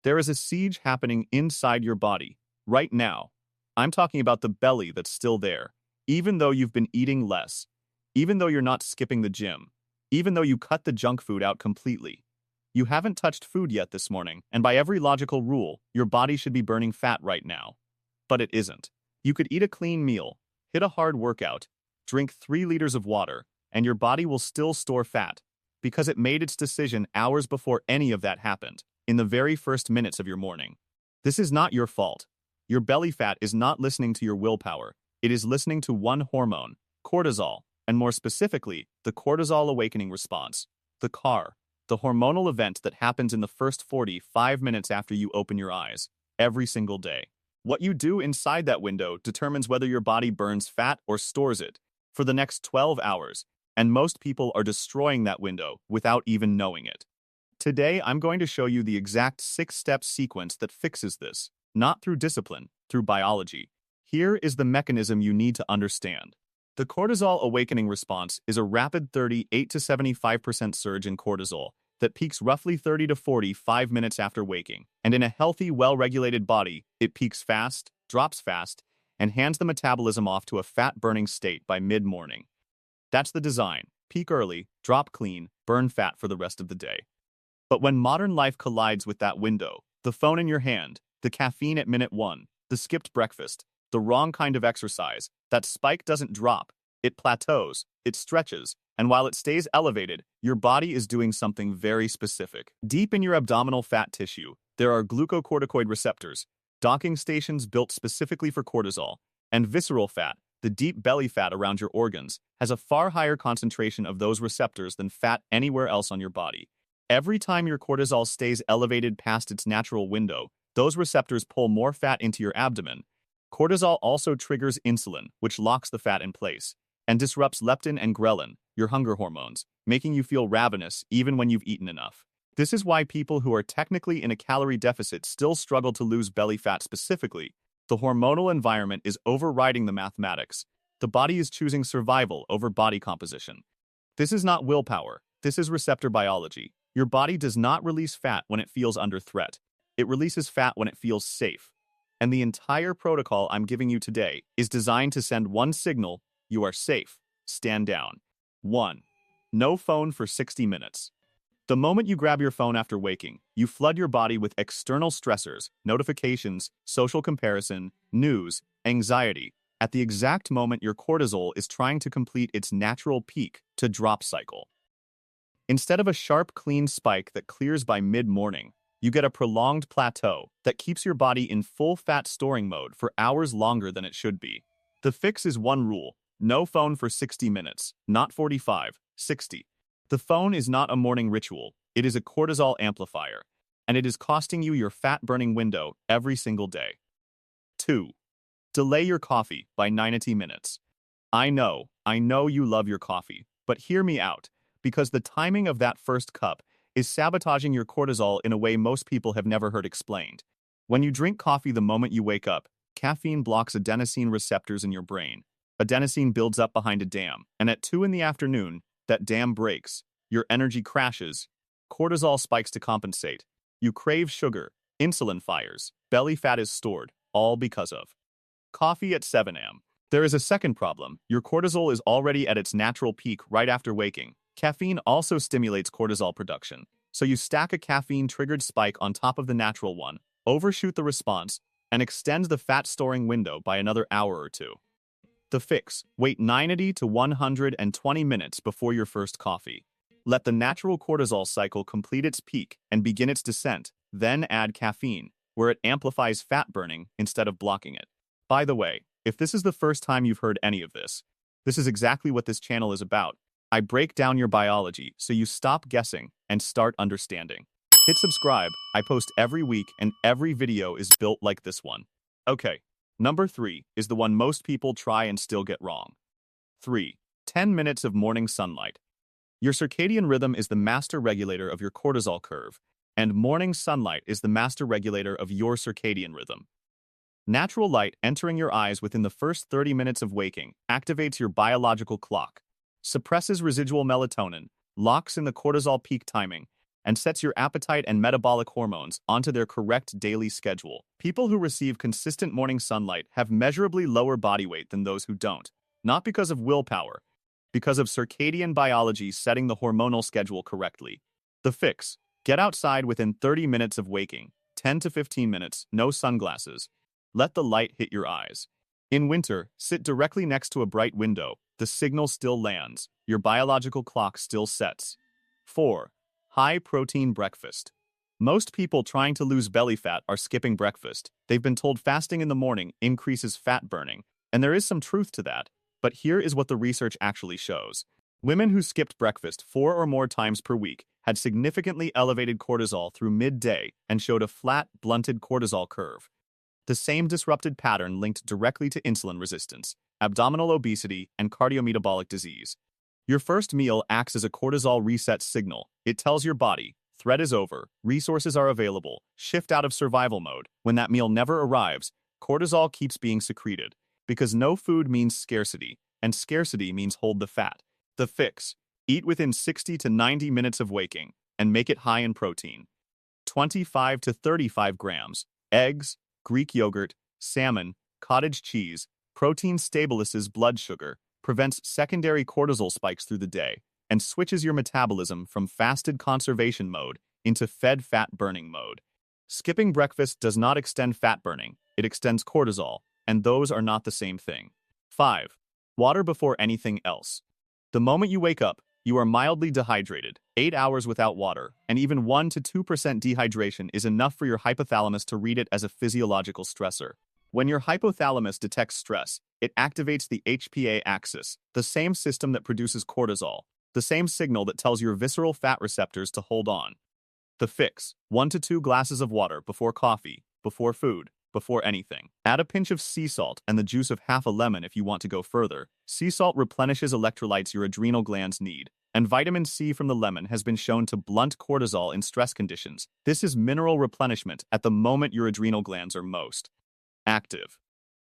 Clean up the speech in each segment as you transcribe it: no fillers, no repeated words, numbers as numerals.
There is a siege happening inside your body, right now. I'm talking about the belly that's still there, even though you've been eating less, even though you're not skipping the gym, even though you cut the junk food out completely. You haven't touched food yet this morning, and by every logical rule, your body should be burning fat right now. But it isn't. You could eat a clean meal, hit a hard workout, drink 3 liters of water, and your body will still store fat, because it made its decision hours before any of that happened, in the very first minutes of your morning. This is not your fault. Your belly fat is not listening to your willpower. It is listening to one hormone, cortisol, and more specifically, the Cortisol Awakening Response, the CAR, the hormonal event that happens in the first 45 minutes after you open your eyes, every single day. What you do inside that window determines whether your body burns fat or stores it for the next 12 hours, and most people are destroying that window without even knowing it. Today, I'm going to show you the exact 6-step sequence that fixes this, not through discipline, through biology. Here is the mechanism you need to understand. The Cortisol Awakening Response is a rapid 38 to 75% surge in cortisol that peaks roughly 30 to 45 minutes after waking, and in a healthy, well-regulated body, it peaks fast, drops fast, and hands the metabolism off to a fat-burning state by mid-morning. That's the design. Peak early, drop clean, burn fat for the rest of the day. But when modern life collides with that window, the phone in your hand, the caffeine at minute 1, the skipped breakfast, the wrong kind of exercise, that spike doesn't drop, it plateaus, it stretches, and while it stays elevated, your body is doing something very specific. Deep in your abdominal fat tissue, there are glucocorticoid receptors, docking stations built specifically for cortisol, and visceral fat, the deep belly fat around your organs, has a far higher concentration of those receptors than fat anywhere else on your body. Every time your cortisol stays elevated past its natural window, those receptors pull more fat into your abdomen. Cortisol also triggers insulin, which locks the fat in place, and disrupts leptin and ghrelin, your hunger hormones, making you feel ravenous even when you've eaten enough. This is why people who are technically in a calorie deficit still struggle to lose belly fat specifically. The hormonal environment is overriding the mathematics. The body is choosing survival over body composition. This is not willpower. This is receptor biology. Your body does not release fat when it feels under threat. It releases fat when it feels safe. And the entire protocol I'm giving you today is designed to send one signal: you are safe. Stand down. 1. No phone for 60 minutes. The moment you grab your phone after waking, you flood your body with external stressors, notifications, social comparison, news, anxiety, at the exact moment your cortisol is trying to complete its natural peak to drop cycle. Instead of a sharp, clean spike that clears by mid-morning, you get a prolonged plateau that keeps your body in full fat storing mode for hours longer than it should be. The fix is one rule: no phone for 60 minutes, not 45, 60. The phone is not a morning ritual, it is a cortisol amplifier, and it is costing you your fat-burning window every single day. 2. Delay your coffee by 90 minutes. I know you love your coffee, but hear me out, because the timing of that first cup is sabotaging your cortisol in a way most people have never heard explained. When you drink coffee the moment you wake up, caffeine blocks adenosine receptors in your brain. Adenosine builds up behind a dam, and at 2 in the afternoon, that dam breaks. Your energy crashes. Cortisol spikes to compensate. You crave sugar. Insulin fires. Belly fat is stored, all because of coffee at 7 a.m. There is a second problem. Your cortisol is already at its natural peak right after waking. Caffeine also stimulates cortisol production, so you stack a caffeine-triggered spike on top of the natural one, overshoot the response, and extend the fat-storing window by another hour or 2. The fix: wait 90 to 120 minutes before your first coffee. Let the natural cortisol cycle complete its peak and begin its descent, then add caffeine, where it amplifies fat burning instead of blocking it. By the way, if this is the first time you've heard any of this is exactly what this channel is about. I break down your biology so you stop guessing and start understanding. Hit subscribe. I post every week and every video is built like this one. Okay, number 3 is the one most people try and still get wrong. 3. 10 minutes of morning sunlight. Your circadian rhythm is the master regulator of your cortisol curve, and morning sunlight is the master regulator of your circadian rhythm. Natural light entering your eyes within the first 30 minutes of waking activates your biological clock, suppresses residual melatonin, locks in the cortisol peak timing, and sets your appetite and metabolic hormones onto their correct daily schedule. People who receive consistent morning sunlight have measurably lower body weight than those who don't, not because of willpower, because of circadian biology setting the hormonal schedule correctly. The fix: get outside within 30 minutes of waking, 10 to 15 minutes, no sunglasses. Let the light hit your eyes. In winter, sit directly next to a bright window. The signal still lands. Your biological clock still sets. 4. High-protein breakfast. Most people trying to lose belly fat are skipping breakfast. They've been told fasting in the morning increases fat burning, and there is some truth to that. But here is what the research actually shows. Women who skipped breakfast 4 or more times per week had significantly elevated cortisol through midday and showed a flat, blunted cortisol curve. The same disrupted pattern linked directly to insulin resistance, abdominal obesity, and cardiometabolic disease. Your first meal acts as a cortisol reset signal. It tells your body, threat is over, resources are available, shift out of survival mode. When that meal never arrives, cortisol keeps being secreted, because no food means scarcity, and scarcity means hold the fat. The fix: eat within 60 to 90 minutes of waking, and make it high in protein. 25 to 35 grams, eggs, Greek yogurt, salmon, cottage cheese. Protein stabilizes blood sugar, prevents secondary cortisol spikes through the day, and switches your metabolism from fasted conservation mode into fed fat burning mode. Skipping breakfast does not extend fat burning, it extends cortisol, and those are not the same thing. 5. Water before anything else. The moment you wake up, you are mildly dehydrated. 8 hours without water, and even 1 to 2% dehydration is enough for your hypothalamus to read it as a physiological stressor. When your hypothalamus detects stress, it activates the HPA axis, the same system that produces cortisol, the same signal that tells your visceral fat receptors to hold on. The fix: 1 to 2 glasses of water before coffee, before food, before anything. Add a pinch of sea salt and the juice of half a lemon if you want to go further. Sea salt replenishes electrolytes your adrenal glands need, and vitamin C from the lemon has been shown to blunt cortisol in stress conditions. This is mineral replenishment at the moment your adrenal glands are most active.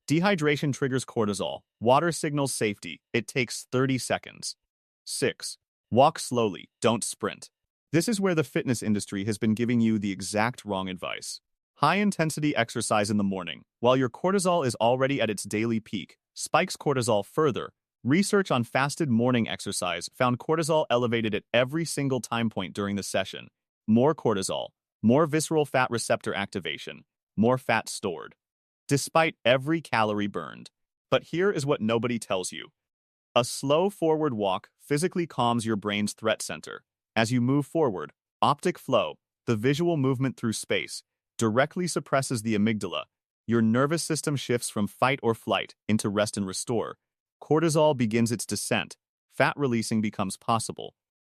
Dehydration triggers cortisol. Water signals safety. It takes 30 seconds. 6. Walk slowly, don't sprint. This is where the fitness industry has been giving you the exact wrong advice. High-intensity exercise in the morning, while your cortisol is already at its daily peak, spikes cortisol further. Research on fasted morning exercise found cortisol elevated at every single time point during the session. More cortisol, more visceral fat receptor activation, more fat stored, despite every calorie burned. But here is what nobody tells you. A slow forward walk physically calms your brain's threat center. As you move forward, optic flow, the visual movement through space, directly suppresses the amygdala. Your nervous system shifts from fight or flight into rest and restore. Cortisol begins its descent. Fat releasing becomes possible.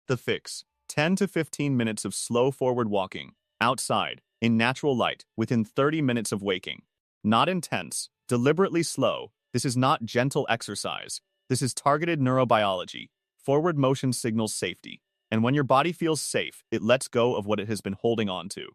The fix: 10 to 15 minutes of slow forward walking, outside, in natural light, within 30 minutes of waking. Not intense, deliberately slow. This is not gentle exercise. This is targeted neurobiology. Forward motion signals safety. And when your body feels safe, it lets go of what it has been holding on to.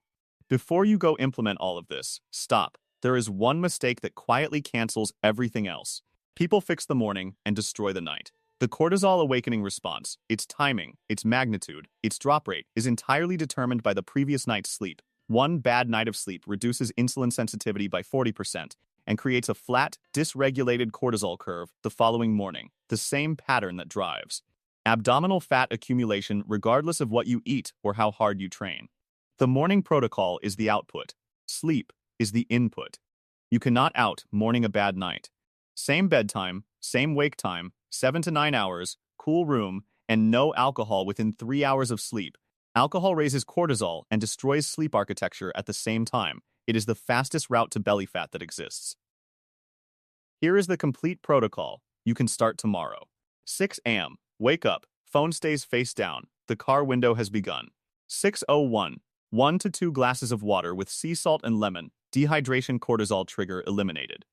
Before you go implement all of this, stop. There is one mistake that quietly cancels everything else. People fix the morning and destroy the night. The cortisol awakening response, its timing, its magnitude, its drop rate, is entirely determined by the previous night's sleep. One bad night of sleep reduces insulin sensitivity by 40% and creates a flat, dysregulated cortisol curve the following morning, the same pattern that drives abdominal fat accumulation regardless of what you eat or how hard you train. The morning protocol is the output. Sleep is the input. You cannot out-morning a bad night. Same bedtime, same wake time, 7 to 9 hours, cool room, and no alcohol within 3 hours of sleep. Alcohol raises cortisol and destroys sleep architecture at the same time. It is the fastest route to belly fat that exists. Here is the complete protocol. You can start tomorrow. 6 a.m. Wake up. Phone stays face down. The car window has begun. 6:01. 1 to 2 glasses of water with sea salt and lemon. Dehydration cortisol trigger eliminated.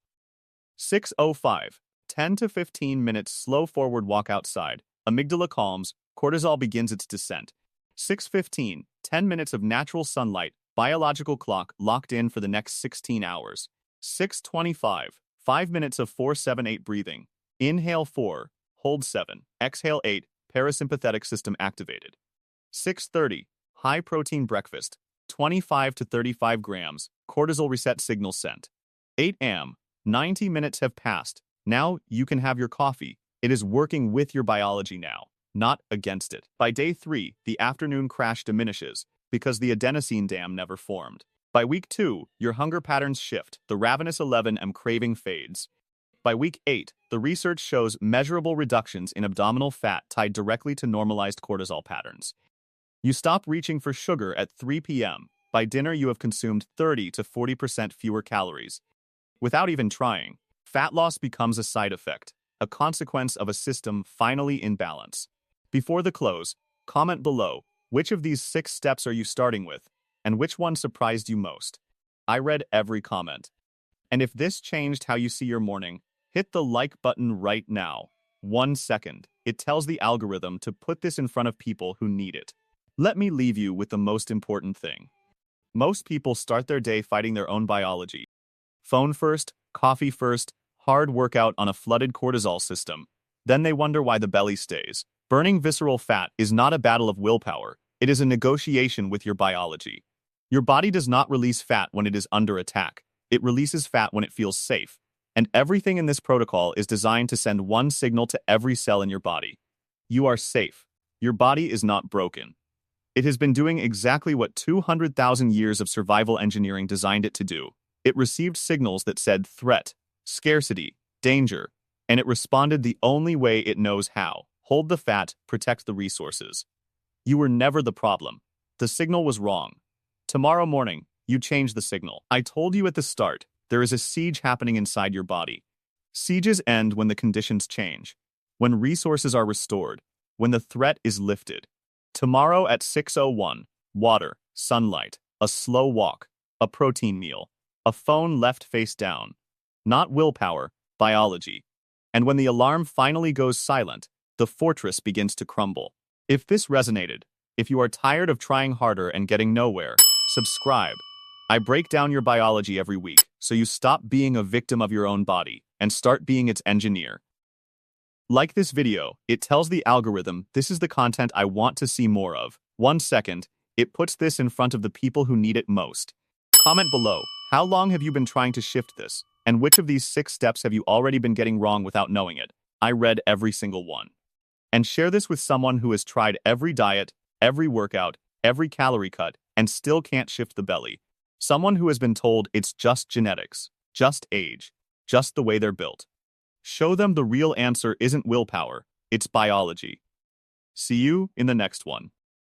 6:05. 10 to 15 minutes slow forward walk outside. Amygdala calms. Cortisol begins its descent. 6:15. 10 minutes of natural sunlight. Biological clock locked in for the next 16 hours. 6:25. 5 minutes of 4-7-8 breathing. Inhale 4. Hold 7. Exhale 8. Parasympathetic system activated. 6:30. high-protein breakfast, 25 to 35 grams, cortisol reset signal sent. 8 a.m., 90 minutes have passed. Now you can have your coffee. It is working with your biology now, not against it. By day 3, the afternoon crash diminishes because the adenosine dam never formed. By week 2, your hunger patterns shift. The ravenous 11 am craving fades. By week 8, the research shows measurable reductions in abdominal fat tied directly to normalized cortisol patterns. You stop reaching for sugar at 3 p.m. By dinner, you have consumed 30 to 40% fewer calories. Without even trying, fat loss becomes a side effect, a consequence of a system finally in balance. Before the close, comment below, which of these 6 steps are you starting with, and which one surprised you most? I read every comment. And if this changed how you see your morning, hit the like button right now. 1 second. It tells the algorithm to put this in front of people who need it. Let me leave you with the most important thing. Most people start their day fighting their own biology. Phone first, coffee first, hard workout on a flooded cortisol system. Then they wonder why the belly stays. Burning visceral fat is not a battle of willpower. It is a negotiation with your biology. Your body does not release fat when it is under attack. It releases fat when it feels safe. And everything in this protocol is designed to send one signal to every cell in your body. You are safe. Your body is not broken. It has been doing exactly what 200,000 years of survival engineering designed it to do. It received signals that said threat, scarcity, danger, and it responded the only way it knows how. Hold the fat, protect the resources. You were never the problem. The signal was wrong. Tomorrow morning, you change the signal. I told you at the start, there is a siege happening inside your body. Sieges end when the conditions change, when resources are restored, when the threat is lifted. Tomorrow at 6:01, water, sunlight, a slow walk, a protein meal, a phone left face down. Not willpower, biology. And when the alarm finally goes silent, the fortress begins to crumble. If this resonated, if you are tired of trying harder and getting nowhere, subscribe. I break down your biology every week, so you stop being a victim of your own body and start being its engineer. Like this video, it tells the algorithm this is the content I want to see more of. 1 second, it puts this in front of the people who need it most. Comment below, how long have you been trying to shift this? And which of these 6 steps have you already been getting wrong without knowing it? I read every single one. And share this with someone who has tried every diet, every workout, every calorie cut, and still can't shift the belly. Someone who has been told it's just genetics, just age, just the way they're built. Show them the real answer isn't willpower, it's biology. See you in the next one.